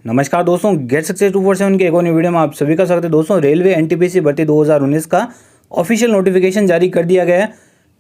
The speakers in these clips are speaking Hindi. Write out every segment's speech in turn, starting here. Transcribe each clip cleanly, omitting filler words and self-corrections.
नमस्कार दोस्तों, गेट सक्सेस 247 के एक और नई वीडियो में आप सभी का स्वागत है। दोस्तों, रेलवे एनटीपीसी भर्ती 2019 का ऑफिशियल नोटिफिकेशन जारी कर दिया गया है।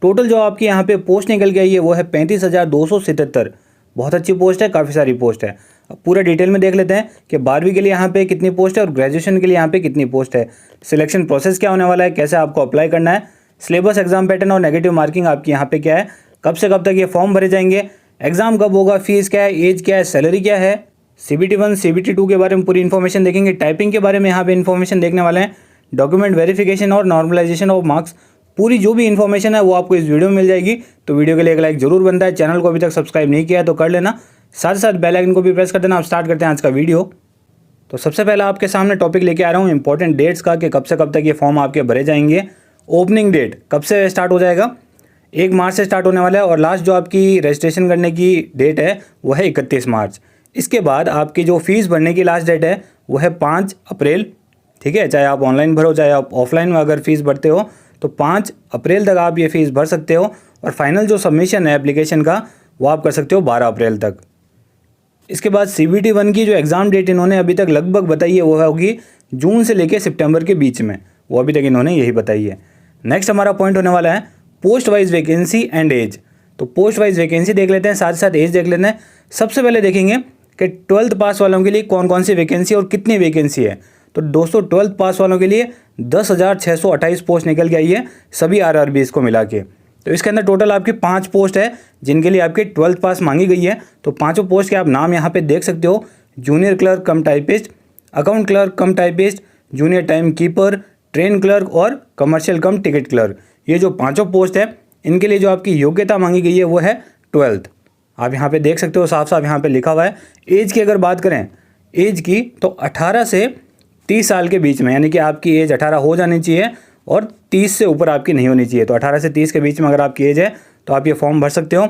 टोटल जो आपकी यहाँ पे पोस्ट निकल के आई है वो है 35,277। बहुत अच्छी पोस्ट है, काफ़ी सारी पोस्ट है। अब पूरा डिटेल में देख लेते हैं कि 12वीं के लिए यहाँ पे कितनी पोस्ट है और ग्रेजुएशन के लिए यहाँ पे कितनी पोस्ट है। सिलेक्शन प्रोसेस क्या होने वाला है, कैसे आपको अप्लाई करना है, सिलेबस, एग्जाम पैटर्न और नेगेटिव मार्किंग आपकी यहाँ पे क्या है, कब से कब तक ये फॉर्म भरे जाएंगे, एग्जाम कब होगा, फीस क्या है, एज क्या है, सैलरी क्या है, CBT 1 CBT 2 के बारे में पूरी इन्फॉर्मेशन देखेंगे। टाइपिंग के बारे में यहाँ पे इन्फॉर्मेशन देखने वाले हैं। डॉक्यूमेंट वेरिफिकेशन और नॉर्मलाइजेशन ऑफ मार्क्स, पूरी जो भी इन्फॉर्मेशन है वो आपको इस वीडियो में मिल जाएगी। तो वीडियो के लिए एक लाइक जरूर बनता है। चैनल को अभी तक सब्सक्राइब नहीं किया है तो कर लेना, साथ ही साथ बेल आइकन को भी प्रेस कर देना। आप स्टार्ट करते हैं आज का वीडियो। तो सबसे पहले आपके सामने टॉपिक लेके आ रहा हूँ इंपॉर्टेंट डेट्स का, कि कब से कब तक ये फॉर्म आपके भरे जाएंगे। ओपनिंग डेट कब से स्टार्ट हो जाएगा, 1 मार्च से स्टार्ट होने वाला है और लास्ट जो आपकी रजिस्ट्रेशन करने की डेट है वो है 31 मार्च। इसके बाद आपकी जो फीस भरने की लास्ट डेट है वो है 5 अप्रैल। ठीक है, चाहे आप ऑनलाइन भरो चाहे आप ऑफलाइन में अगर फीस भरते हो तो 5 अप्रैल तक आप ये फीस भर सकते हो। और फाइनल जो सबमिशन है एप्लीकेशन का वो आप कर सकते हो 12 अप्रैल तक। इसके बाद CBT 1 की जो एग्ज़ाम डेट इन्होंने अभी तक लगभग बताई है वो होगी जून से लेकर सितंबर के बीच में, वो अभी तक इन्होंने यही बताई है। नेक्स्ट हमारा पॉइंट होने वाला है post wise vacancy and age. तो पोस्ट वाइज वैकेंसी देख लेते हैं, साथ ही साथ एज देख लेते हैं। सबसे पहले देखेंगे कि 12th पास वालों के लिए कौन कौन सी वैकेंसी और कितनी वैकेंसी है। तो दोस्तों 12th पास वालों के लिए 10,628 पोस्ट निकल के आई है, सभी RRBs को मिला के। तो इसके अंदर टोटल आपकी 5 पोस्ट है जिनके लिए आपके 12th पास मांगी गई है। तो पाँचों पोस्ट के आप नाम यहाँ पे देख सकते हो। जूनियर क्लर्क कम टाइपिस्ट, अकाउंट क्लर्क कम typist, junior time keeper, train clerk और कमर्शियल कम टिकट क्लर्क। ये जो पाँचों पोस्ट है इनके लिए जो आपकी योग्यता मांगी गई है वो है 12th। आप यहाँ पे देख सकते हो, साफ साफ यहाँ पे लिखा हुआ है। एज की अगर बात करें, एज की, तो 18 से 30 साल के बीच में, यानी कि आपकी एज 18 हो जानी चाहिए और 30 से ऊपर आपकी नहीं होनी चाहिए। तो 18 से 30 के बीच में अगर आपकी एज है तो आप ये फॉर्म भर सकते हो।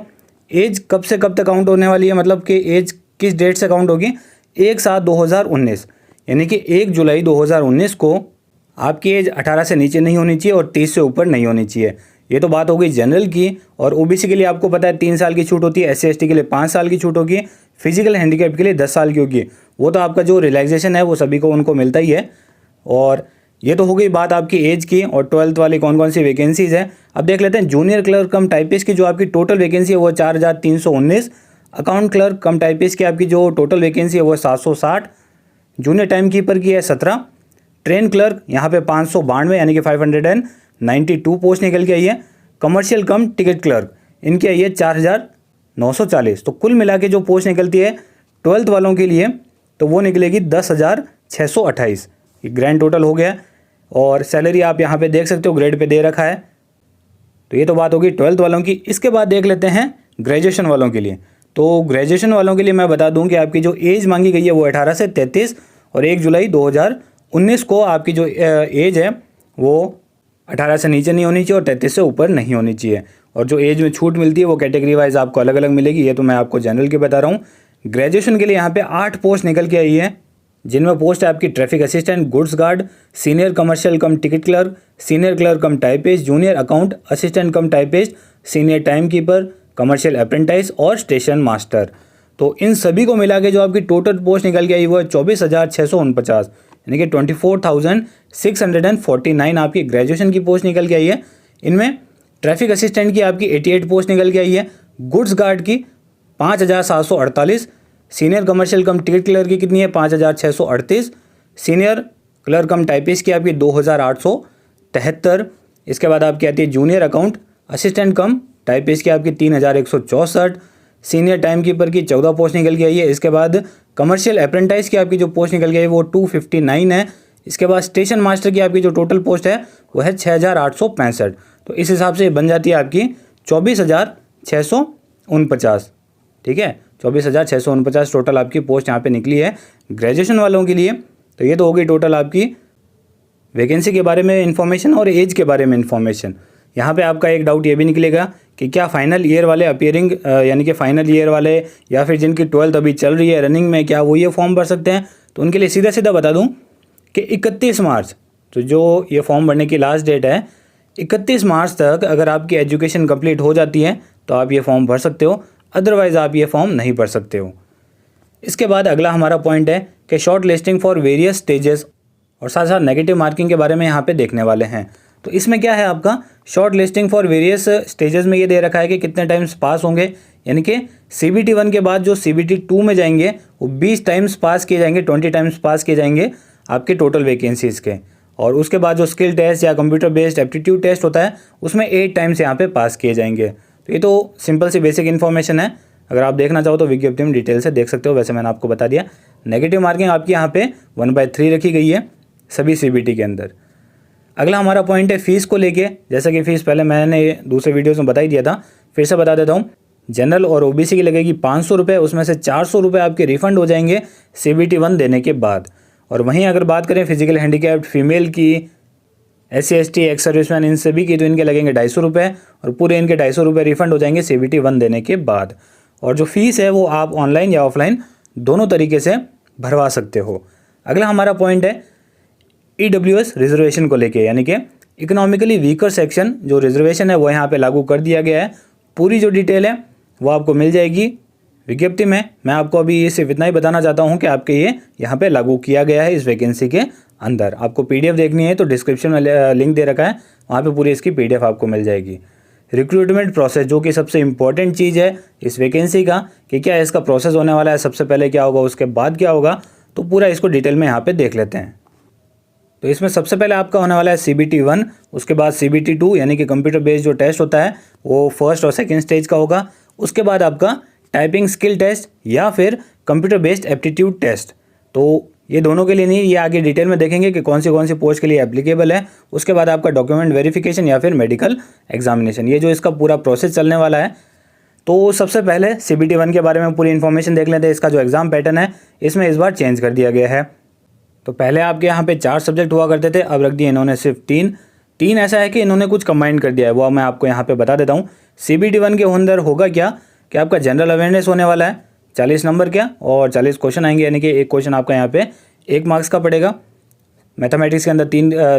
एज कब से कब तक काउंट होने वाली है, मतलब कि एज किस डेट से काउंट होगी, 1/7/2019, यानी कि 1 जुलाई 2019 को आपकी एज 18 से नीचे नहीं होनी चाहिए और 30 से ऊपर नहीं होनी चाहिए। ये तो बात हो गई जनरल की। और OBC के लिए आपको पता है 3 साल की छूट होती है, SC/ST के लिए 5 साल की छूट होगी, फिजिकल हैंडीकैप के लिए 10 साल की होगी। वो तो आपका जो रिलैक्सेशन है वो सभी को उनको मिलता ही है। और ये तो हो गई बात आपकी एज की और 12th वाली कौन कौन सी वैकेंसीज है। अब देख लेते हैं जूनियर क्लर्क कम टाइपिस्ट की जो आपकी टोटल वैकेंसी है वो 4,319। अकाउंट क्लर्क कम टाइपिस्ट की आपकी जो टोटल वैकेंसी है वो 760। जूनियर टाइम कीपर की है 17। ट्रेन क्लर्क यहाँ पे 592 यानी कि 592 पोस्ट निकल के आई है। कमर्शियल कम टिकट क्लर्क इनकी आई है 4,940। तो कुल मिला के जो पोस्ट निकलती है 12th वालों के लिए तो वो निकलेगी 10,628। ये ग्रैंड टोटल हो गया। और सैलरी आप यहाँ पे देख सकते हो, ग्रेड पे दे रखा है। तो ये तो बात होगी 12th वालों की। इसके बाद देख लेते हैं ग्रेजुएशन वालों के लिए। तो ग्रेजुएशन वालों के लिए मैं बता दूं कि आपकी जो एज मांगी गई है वो 18 से 33 और 1 जुलाई 2019 को आपकी जो एज है वो 18 से नीचे नहीं होनी चाहिए और 33 से ऊपर नहीं होनी चाहिए। और जो एज में छूट मिलती है वो कैटेगरी वाइज आपको अलग अलग मिलेगी। ये तो मैं आपको जनरल की बता रहा हूँ। ग्रेजुएशन के लिए यहाँ पे 8 पोस्ट निकल के आई है, जिनमें पोस्ट है आपकी traffic assistant, goods guard, senior commercial कम टिकट क्लर्क, सीनियर क्लर्क कम टाइपिस्ट, जूनियर अकाउंट असिस्टेंट कम typist, senior time keeper, commercial apprentice और स्टेशन मास्टर। तो इन सभी को मिला के जो आपकी टोटल पोस्ट निकल के आई वो है 24,649, यानी कि 24,649 आपकी ग्रेजुएशन की पोस्ट निकल के आई है। इनमें ट्रैफिक असिस्टेंट की आपकी 88 पोस्ट निकल के आई है, गुड्स गार्ड की 5,748, सीनियर कमर्शियल कम टिकट क्लर्क की कितनी है 5,638, सीनियर क्लर्क कम टाइपिस्ट की आपकी 2,873। इसके बाद आपकी आती है जूनियर अकाउंट असिस्टेंट कम टाइपिस्ट की आपकी 3,164, सीनियर टाइम कीपर की 14 पोस्ट निकल के आई है। इसके बाद कमर्शियल अप्रेंटाइज की आपकी जो पोस्ट निकल गई है वो 259 है। इसके बाद स्टेशन मास्टर की आपकी जो टोटल पोस्ट है वो है 6,865। तो इस हिसाब से बन जाती है आपकी 24,649। ठीक है, 24,649 टोटल आपकी पोस्ट यहाँ पे निकली है ग्रेजुएशन वालों के लिए। तो ये तो हो गई टोटल आपकी वैकेंसी के बारे में इन्फॉर्मेशन और एज के बारे में इन्फॉर्मेशन। यहाँ पे आपका एक डाउट ये भी निकलेगा कि क्या फाइनल ईयर वाले अपियरिंग, यानी कि फाइनल ईयर वाले या फिर जिनकी 12th अभी चल रही है रनिंग में, क्या वो ये फॉर्म भर सकते हैं। तो उनके लिए सीधा सीधा बता दूँ कि 31 मार्च, तो जो ये फॉर्म भरने की लास्ट डेट है 31 मार्च तक अगर आपकी एजुकेशन कंप्लीट हो जाती है तो आप ये फॉर्म भर सकते हो, अदरवाइज़ आप ये फॉर्म नहीं भर सकते हो। इसके बाद अगला हमारा पॉइंट है के short listing for various stages और साथ साथ नेगेटिव मार्किंग के बारे में यहाँ पे देखने वाले हैं। तो इसमें क्या है आपका short listing for various stages में ये दे रखा है कि कितने टाइम्स पास होंगे, यानी कि CBT 1 के बाद जो CBT 2 में जाएंगे वो 20 टाइम्स पास किए जाएंगे, 20 टाइम्स पास किए जाएंगे आपके टोटल वैकेंसीज़ के। और उसके बाद जो स्किल टेस्ट या कंप्यूटर बेस्ड एप्टीट्यूड टेस्ट होता है उसमें 8 टाइम्स यहाँ पे पास किए जाएंगे। तो ये तो सिंपल सी बेसिक इन्फॉर्मेशन है, अगर आप देखना चाहो तो विज्ञप्ति में डिटेल से देख सकते हो। वैसे मैंने आपको बता दिया। नेगेटिव मार्किंग आपकी यहाँ पे 1/3 रखी गई है सभी CBT के अंदर। अगला हमारा पॉइंट है फीस को लेके। जैसा कि फ़ीस पहले मैंने दूसरे वीडियोज़ में बता ही दिया था, फिर से बता देता हूँ। जनरल और OBC की लगेगी 500 रुपये, उसमें से 400 रुपये आपके रिफंड हो जाएंगे CBT 1 देने के बाद। और वहीं अगर बात करें फिजिकल हैंडीकैप्ड फीमेल की, SC ST एक्स सर्विसमैन, इन सभी की, तो इनके लगेंगे 250 रुपये और पूरे इनके 250 रुपये रिफंड हो जाएंगे CBT 1 देने के बाद। और जो फीस है वो आप ऑनलाइन या ऑफलाइन दोनों तरीके से भरवा सकते हो। अगला हमारा पॉइंट है EWS रिजर्वेशन को लेके, यानी कि इकोनॉमिकली वीकर सेक्शन जो रिजर्वेशन है वो यहाँ पे लागू कर दिया गया है। पूरी जो डिटेल है वो आपको मिल जाएगी विज्ञप्ति में। मैं आपको अभी सिर्फ इतना ही बताना चाहता हूँ कि आपके ये यहाँ पे लागू किया गया है इस वैकेंसी के अंदर। आपको PDF देखनी है तो डिस्क्रिप्शन में लिंक दे रखा है, वहाँ पे पूरी इसकी PDF आपको मिल जाएगी। रिक्रूटमेंट प्रोसेस जो कि सबसे इम्पॉर्टेंट चीज़ है इस वैकेंसी का, कि क्या इसका प्रोसेस होने वाला है, सबसे पहले क्या होगा, उसके बाद क्या होगा, तो पूरा इसको डिटेल में यहाँ पे देख लेते हैं। तो इसमें सबसे पहले आपका होने वाला है CBT 1, उसके बाद CBT 2 यानी कि कंप्यूटर बेस्ड जो टेस्ट होता है वो फर्स्ट और सेकंड स्टेज का होगा। उसके बाद आपका टाइपिंग स्किल टेस्ट या फिर कंप्यूटर बेस्ड एप्टीट्यूड टेस्ट। तो ये दोनों के लिए नहीं, ये आगे डिटेल में देखेंगे कि कौन सी पोस्ट के लिए एप्लीकेबल है। उसके बाद आपका डॉक्यूमेंट वेरिफिकेशन या फिर मेडिकल एग्जामिनेशन, ये जो इसका पूरा प्रोसेस चलने वाला है। तो सबसे पहले CBT 1 के बारे में पूरी इन्फॉर्मेशन देख लेते हैं। इसका जो एग्ज़ाम पैटर्न है इसमें इस बार चेंज कर दिया गया है। तो पहले आपके यहाँ पे 4 सब्जेक्ट हुआ करते थे, अब रख दिए इन्होंने सिर्फ 3। ऐसा है कि इन्होंने कुछ कंबाइन कर दिया है, वो मैं आपको यहाँ पे बता देता हूँ। CBT 1 के अंदर होगा क्या कि आपका जनरल अवेयरनेस होने वाला है, 40 नंबर का और 40 क्वेश्चन आएंगे, यानी कि एक क्वेश्चन आपका यहाँ पे 1 मार्क्स का पड़ेगा। मैथमेटिक्स के अंदर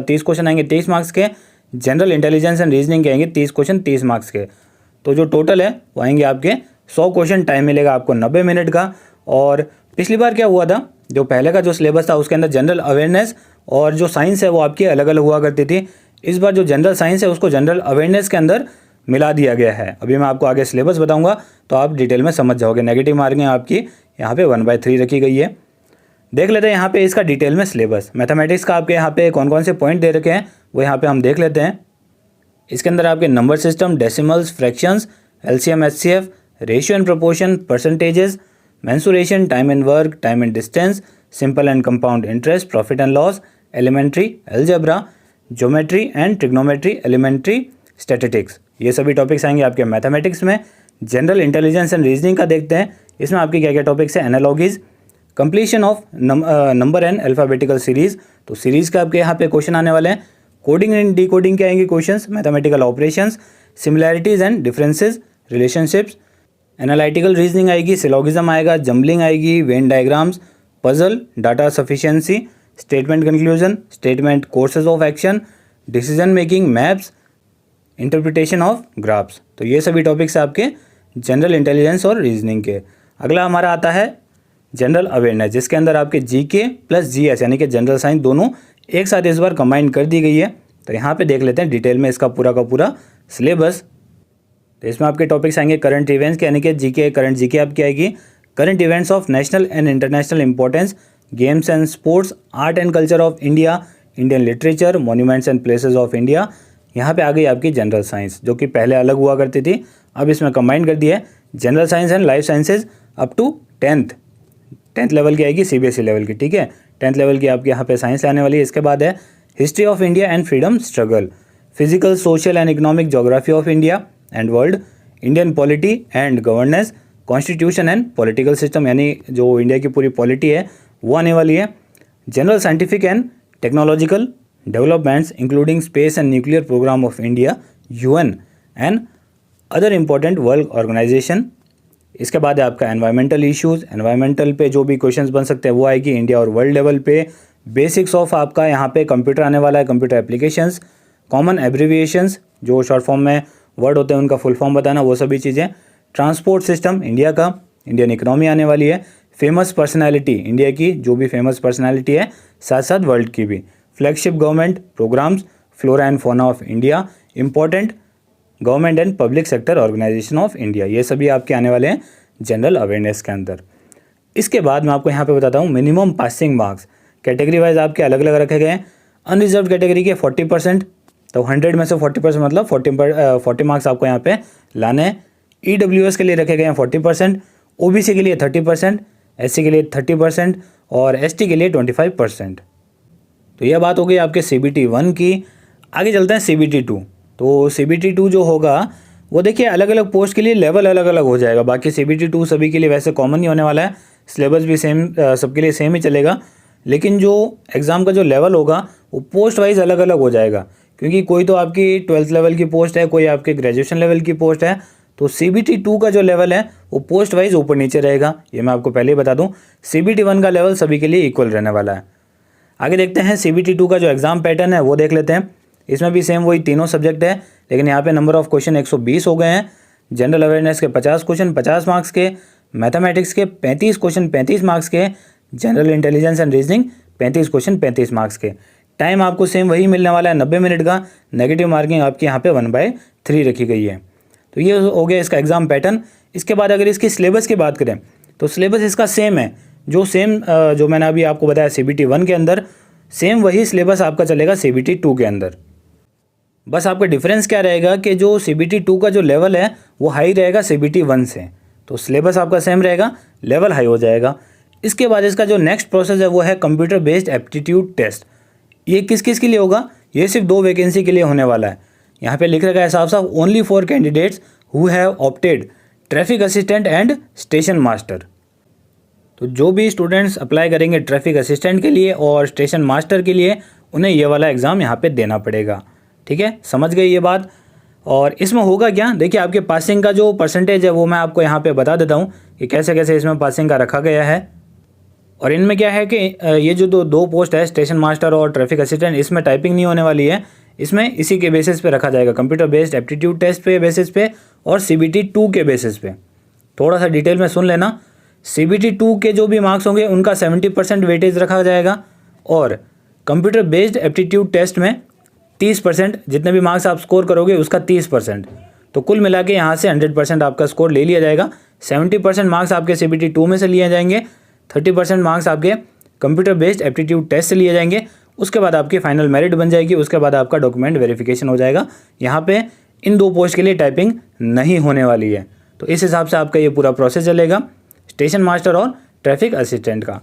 30 क्वेश्चन आएंगे 23 मार्क्स के। जनरल इंटेलिजेंस एंड रीजनिंग के आएंगे 30 क्वेश्चन 30 मार्क्स के। तो जो टोटल है वो आएंगे आपके 100 क्वेश्चन, टाइम मिलेगा आपको 90 मिनट का। और पिछली बार क्या हुआ था, जो पहले का जो सिलेबस था उसके अंदर जनरल अवेयरनेस और जो साइंस है वो आपकी अलग अलग हुआ करती थी। इस बार जो जनरल साइंस है उसको जनरल अवेयरनेस के अंदर मिला दिया गया है। अभी मैं आपको आगे सिलेबस बताऊंगा तो आप डिटेल में समझ जाओगे। नेगेटिव मार्किंग आपकी यहाँ पे 1/3 रखी गई है। देख लेते हैं यहाँ पे इसका डिटेल में सिलेबस। मैथमेटिक्स का आपके यहाँ पे कौन कौन से पॉइंट दे रखे हैं वो यहाँ पे हम देख लेते हैं। इसके अंदर आपके number system, decimals, fractions, LCM HCF, ratio and proportion, percentages, mensuration, time and work, time and distance, simple and compound interest, profit and loss, elementary algebra, geometry and trigonometry, elementary statistics, ये सभी टॉपिक्स आएंगे आपके मैथमेटिक्स में। जनरल इंटेलिजेंस एंड रीजनिंग का देखते हैं, इसमें आपकी क्या क्या टॉपिक्स हैं। Analogies, completion of number and alphabetical series, तो सीरीज़ का आपके यहाँ पे क्वेश्चन आने वाले हैं। कोडिंग एंड डिकोडिंग के आएंगे questions, mathematical operations, similarities and differences, relationships, analytical reasoning आएगी, सिलोगिज्म आएगा, जम्बलिंग आएगी, Venn diagrams, puzzle, data sufficiency, statement conclusion, statement courses of action, decision making, maps, interpretation of graphs. तो ये सभी टॉपिक्स आपके जनरल इंटेलिजेंस और रीजनिंग के। अगला हमारा आता है जनरल अवेयरनेस, जिसके अंदर आपके GK प्लस GS यानी कि जनरल साइंस दोनों एक साथ इस बार कंबाइन कर दी गई है। तो यहाँ पे देख लेते हैं डिटेल में इसका पूरा का पूरा सिलेबस। तो इसमें आपके टॉपिक्स आएंगे करंट इवेंट्स के, यानी कि GK, करंट GK आपकी आएगी, current events of national and international importance, games and sports, art and culture of India, Indian literature, monuments and places of India. यहाँ पे आ गई आपकी जनरल साइंस, जो कि पहले अलग हुआ करती थी, अब इसमें कंबाइन कर दिया है। General science and life sciences up to 10th level की आएगी, CBSE लेवल की, ठीक है। 10th लेवल की आपके यहाँ पे साइंस आने वाली है। इसके बाद है history of India and freedom struggle, physical, social and economic geography of India and world, Indian polity and governance, constitution and political system, यानी जो इंडिया की पूरी पॉलिटी है वो आने वाली है। General scientific and technological developments including space and nuclear programme of India, UN and other important world organisation. इसके बाद है आपका एनवायरमेंटल इश्यूज़, एनवायरमेंटल पे जो भी क्वेश्चंस बन सकते हैं वो आएगी इंडिया और वर्ल्ड लेवल पे। बेसिक्स ऑफ आपका यहाँ पे कंप्यूटर आने वाला है, कंप्यूटर एप्लीकेशंस, कॉमन एब्रीविएशंस जो शॉर्ट फॉर्म में वर्ड होते हैं उनका फुल फॉर्म बताना, वो सभी चीज़ें। ट्रांसपोर्ट सिस्टम इंडिया का, इंडियन इकोनॉमी आने वाली है। फेमस पर्सनैलिटी, इंडिया की जो भी फेमस पर्सनैलिटी है, साथ साथ वर्ल्ड की भी। Flagship government programmes, flora and fauna of India, important government and public sector organisation of India, ये सभी आपके आने वाले हैं जनरल अवेयरनेस के अंदर। इसके बाद मैं आपको यहाँ पे बताता हूँ minimum passing marks, category wise आपके अलग अलग रखे गए हैं। अनरिजर्व कैटेगरी के 40%, तो 100 में से 40% मतलब 40 मार्क्स आपको यहाँ पे लाने हैं। EWS के लिए रखे गए हैं 40%, OBC के लिए 30%, SC के लिए 30% और ST के लिए 25%। तो यह बात हो गई आपके CBT 1 की। आगे चलते हैं CBT 2। तो CBT 2 जो होगा वो देखिए अलग अलग पोस्ट के लिए लेवल अलग अलग हो जाएगा। बाकी CBT 2 सभी के लिए वैसे कॉमन ही होने वाला है, सिलेबस भी सेम सबके लिए सेम ही चलेगा, लेकिन जो एग्ज़ाम का जो लेवल होगा वो पोस्ट वाइज अलग अलग हो जाएगा, क्योंकि कोई तो आपकी 12th लेवल की पोस्ट है, कोई आपके ग्रेजुएशन लेवल की पोस्ट है। तो CBT 2 का जो लेवल है वो पोस्ट वाइज ऊपर नीचे रहेगा, ये मैं आपको पहले ही बता दूं। CBT 1 का लेवल सभी के लिए इक्वल रहने वाला है। आगे देखते हैं CBT 2 का जो एग्ज़ाम पैटर्न है वो देख लेते हैं। इसमें भी सेम वही तीनों सब्जेक्ट है, लेकिन यहाँ पे नंबर ऑफ क्वेश्चन 120 हो गए हैं। जनरल अवेयरनेस के 50 क्वेश्चन 50 मार्क्स के, मैथमेटिक्स के 35 क्वेश्चन 35 मार्क्स के, general intelligence and reasoning 35 question 35 marks के। टाइम आपको सेम वही मिलने वाला है 90 मिनट का। नेगेटिव मार्किंग आपकी यहाँ पे 1/3 रखी गई है। तो ये हो गया इसका एग्ज़ाम पैटर्न। इसके बाद अगर इसकी सिलेबस की बात करें तो सिलेबस इसका सेम है, जो मैंने अभी आपको बताया CBT 1 के अंदर, सेम वही सिलेबस आपका चलेगा CBT 2 के अंदर। बस आपका डिफरेंस क्या रहेगा कि जो CBT 2 का जो लेवल है वो हाई रहेगा CBT 1 से, तो सिलेबस आपका सेम रहेगा, लेवल हाई हो जाएगा। इसके बाद इसका जो नेक्स्ट प्रोसेस है वो है कंप्यूटर बेस्ड एप्टीट्यूड टेस्ट। ये किस किस के लिए होगा? ये सिर्फ 2 वैकेंसी के लिए होने वाला है। यहाँ पे लिख रखा है साफ साफ, only for candidates who have opted traffic assistant and station master. तो जो भी स्टूडेंट्स अप्लाई करेंगे ट्रैफिक असिस्टेंट के लिए और स्टेशन मास्टर के लिए, उन्हें ये वाला एग्ज़ाम यहाँ पे देना पड़ेगा। ठीक है, समझ गए ये बात। और इसमें होगा क्या, देखिए आपके पासिंग का जो परसेंटेज है वो मैं आपको यहाँ पे बता देता हूँ कि कैसे कैसे इसमें पासिंग का रखा गया है। और इनमें क्या है कि ये जो दो पोस्ट है स्टेशन मास्टर और ट्रैफिक असिस्टेंट, इसमें टाइपिंग नहीं होने वाली है, इसमें इसी के बेसिस पे रखा जाएगा, कंप्यूटर बेस्ड एप्टीट्यूड टेस्ट पे बेसिस पे और CBT 2 के बेसिस पे। थोड़ा सा डिटेल में सुन लेना। CBT 2 के जो भी मार्क्स होंगे उनका 70% वेटेज रखा जाएगा और कंप्यूटर बेस्ड एप्टीट्यूड टेस्ट में 30%, जितने भी मार्क्स आप स्कोर करोगे उसका 30%। तो कुल मिला के यहाँ से 100% आपका स्कोर ले लिया जाएगा। 70% मार्क्स आपके CBT 2 में से लिए जाएंगे, 30% मार्क्स आपके कंप्यूटर बेस्ड एप्टीट्यूड टेस्ट से लिए जाएंगे। उसके बाद आपकी फाइनल मेरिट बन जाएगी, उसके बाद आपका डॉक्यूमेंट वेरिफिकेशन हो जाएगा। यहाँ पे इन 2 पोस्ट के लिए टाइपिंग नहीं होने वाली है। तो इस हिसाब से आपका ये पूरा प्रोसेस चलेगा स्टेशन मास्टर और ट्रैफिक असिस्टेंट का।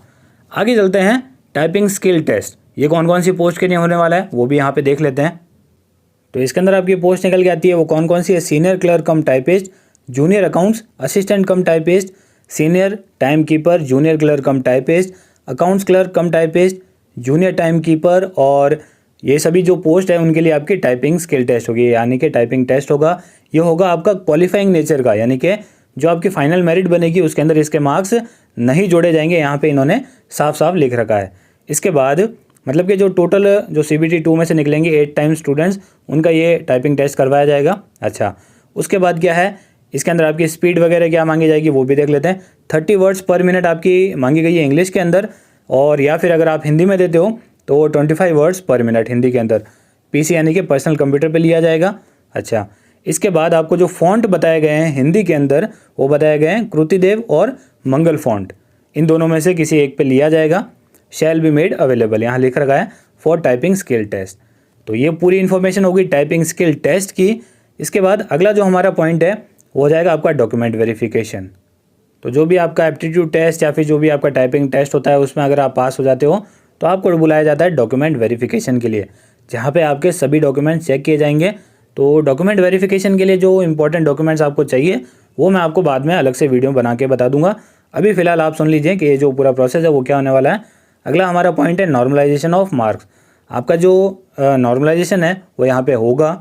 आगे चलते हैं टाइपिंग स्किल टेस्ट। ये कौन कौन सी पोस्ट के लिए होने वाला है वो भी यहाँ पे देख लेते हैं। तो इसके अंदर आपकी पोस्ट निकल के आती है, वो कौन कौन सी है? सीनियर क्लर्क कम टाइपिस्ट, जूनियर अकाउंट्स असिस्टेंट कम typist, senior time keeper, junior clerk कम टाइपिस्ट, अकाउंट्स क्लर्क कम टाइपिस्ट, जूनियर टाइम कीपर। और ये सभी जो पोस्ट है उनके लिए आपकी टाइपिंग स्किल टेस्ट होगी, यानी कि टाइपिंग टेस्ट होगा। ये होगा आपका क्वालिफाइंग नेचर का, यानी कि जो आपकी फाइनल मेरिट बनेगी उसके अंदर इसके मार्क्स नहीं जोड़े जाएंगे, यहाँ पे इन्होंने साफ साफ लिख रखा है। इसके बाद मतलब कि जो टोटल जो CBT 2 में से निकलेंगे 8 टाइम स्टूडेंट्स, उनका ये टाइपिंग टेस्ट करवाया जाएगा। अच्छा, उसके बाद क्या है, इसके अंदर आपकी स्पीड वगैरह क्या मांगी जाएगी वो भी देख लेते हैं। 30 वर्ड्स पर मिनट आपकी मांगी गई है इंग्लिश के अंदर, और या फिर अगर आप हिंदी में देते हो तो 25 वर्ड्स पर मिनट हिंदी के अंदर। PC यानी कि पर्सनल कंप्यूटर पे लिया जाएगा। अच्छा, इसके बाद आपको जो फॉन्ट बताए गए हैं हिंदी के अंदर वो बताए गए हैं कृतिदेव और मंगल फॉन्ट, इन दोनों में से किसी एक पे लिया जाएगा। शैल बी मेड अवेलेबल, यहाँ लिख रखा है फॉर टाइपिंग स्किल टेस्ट। तो ये पूरी इन्फॉर्मेशन होगी टाइपिंग स्किल टेस्ट की। इसके बाद अगला जो हमारा पॉइंट है वो हो जाएगा आपका डॉक्यूमेंट वेरिफिकेशन। तो जो भी आपका एप्टीट्यूड टेस्ट या फिर जो भी आपका टाइपिंग टेस्ट होता है उसमें अगर आप पास हो जाते हो तो आपको बुलाया जाता है डॉक्यूमेंट वेरिफिकेशन के लिए, जहाँ पे आपके सभी डॉक्यूमेंट चेक किए जाएंगे। तो डॉक्यूमेंट वेरिफिकेशन के लिए जो इंपॉर्टेंट डॉक्यूमेंट्स आपको चाहिए वो मैं आपको बाद में अलग से वीडियो बना के बता दूंगा। अभी फ़िलहाल आप सुन लीजिए कि ये जो पूरा प्रोसेस है वो क्या होने वाला है। अगला हमारा पॉइंट है नॉर्मलाइजेशन ऑफ मार्क्स। आपका जो नॉर्मलाइजेशन है वो यहाँ पे होगा।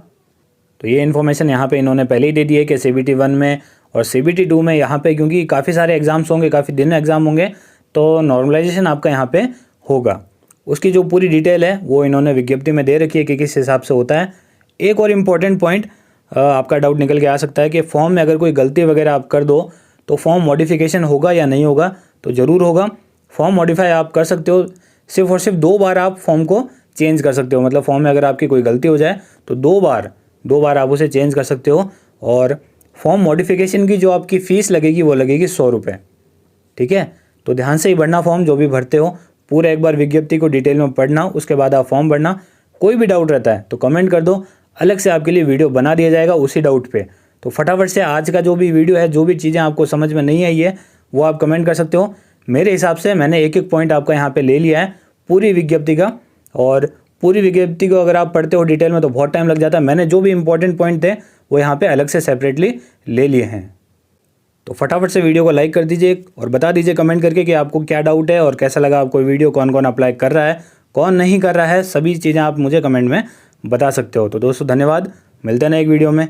तो ये इन्फॉर्मेशन यहाँ पे इन्होंने पहले ही दे दी है कि CBT 1 में और CBT 2 में यहाँ पे, क्योंकि काफ़ी सारे एग्ज़ाम्स होंगे, काफ़ी दिन एग्ज़ाम होंगे, तो नॉर्मलाइजेशन आपका यहाँ पे होगा। उसकी जो पूरी डिटेल है वो इन्होंने विज्ञप्ति में दे रखी है कि किस हिसाब से होता है। एक और इम्पॉर्टेंट पॉइंट आपका डाउट निकल के आ सकता है कि फॉर्म में अगर कोई गलती वगैरह आप कर दो तो फॉर्म मॉडिफिकेशन होगा या नहीं होगा। तो ज़रूर होगा। फॉर्म मॉडिफाई आप कर सकते हो, सिर्फ और सिर्फ 2 बार आप फॉर्म को चेंज कर सकते हो। मतलब फॉर्म में अगर आपकी कोई गलती हो जाए तो 2 बार आप उसे चेंज कर सकते हो। और फॉर्म मॉडिफिकेशन की जो आपकी फ़ीस लगेगी वो लगेगी 100 रुपये, ठीक है। तो ध्यान से ही भरना फॉर्म, जो भी भरते हो पूरा एक बार विज्ञप्ति को डिटेल में पढ़ना, उसके बाद आप फॉर्म भरना। कोई भी डाउट रहता है तो कमेंट कर दो, अलग से आपके लिए वीडियो बना दिया जाएगा उसी डाउट पे। तो फटाफट से आज का जो भी वीडियो है, जो भी चीज़ें आपको समझ में नहीं आई है वो आप कमेंट कर सकते हो। मेरे हिसाब से मैंने एक एक पॉइंट आपका यहाँ पे ले लिया है पूरी विज्ञप्ति का, और पूरी विज्ञप्ति को अगर आप पढ़ते हो डिटेल में तो बहुत टाइम लग जाता है। मैंने जो भी इंपॉर्टेंट पॉइंट थे वो यहाँ पे अलग से सेपरेटली ले लिए हैं। तो फटाफट से वीडियो को लाइक कर दीजिए और बता दीजिए कमेंट करके कि आपको क्या डाउट है और कैसा लगा आपको वीडियो, कौन कौन अप्लाई कर रहा है, कौन नहीं कर रहा है, सभी चीज़ें आप मुझे कमेंट में बता सकते हो। तो दोस्तों धन्यवाद, मिलते हैं नए एक वीडियो में।